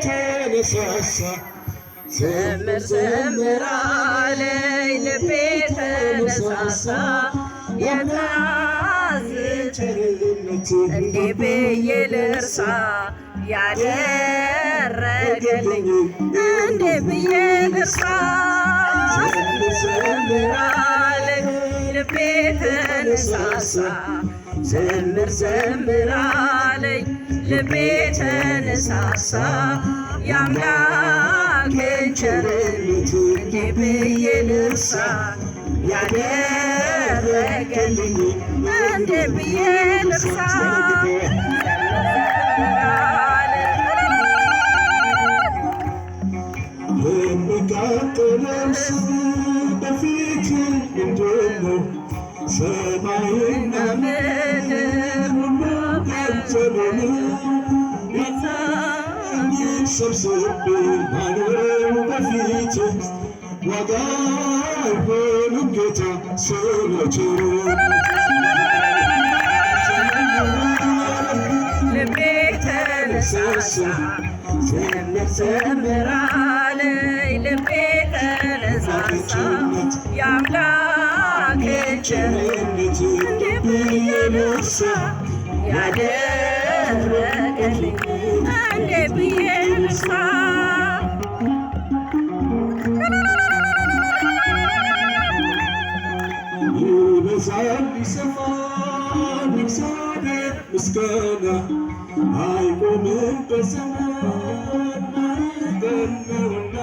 ተነሳሳ ዘምር ዘምር አለኝ ልቤ ተነሳሳ የታዝቸርነት እንዲህ ብዬ ልርሳ ያደረገልኝ እንዲህ ብዬ ልርሳ ዘምር አለኝ ልቤ ተነሳሳ ዘምር ዘምር አለኝ ልቤ ተነሳሳ የአምላኬን ቸርነት እንዲህ ብዬ ልርሳ ያደረገልኝ እንዲህ ብዬ ልርሳ የሚቃጠለው ስም በፊት ምንድን ነው? ሰማይና ምድር ሁሉ ገንዘብ ሰብስቤ ማኖረው በፊት ዋጋ አይሆንም ጌታ ስለ ቸሩ ልቤ ተነሳሳ ዘምር ዘምር አለኝ ልቤ ተነሳሳ የአምላኬን ቸርነት እንዲህ ብዬ ልርሳ ያደረገልኝ እንዲህ ብዬ ልርሳ ይበዛል ይሰፋል እግዚአብሔር ምስጋና አይቆምም በዘመን ማዕበል ነውና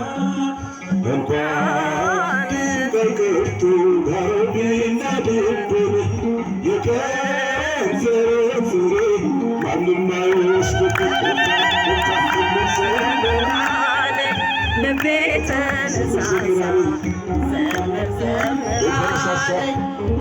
እንኳን ድንጋይ ቀርቶ ጋቢና ድንበር የከንፈር ፍሬ ማንም አይወስድብኝ ልቤ ተነሳሳ ዘምር ዘምር አለኝ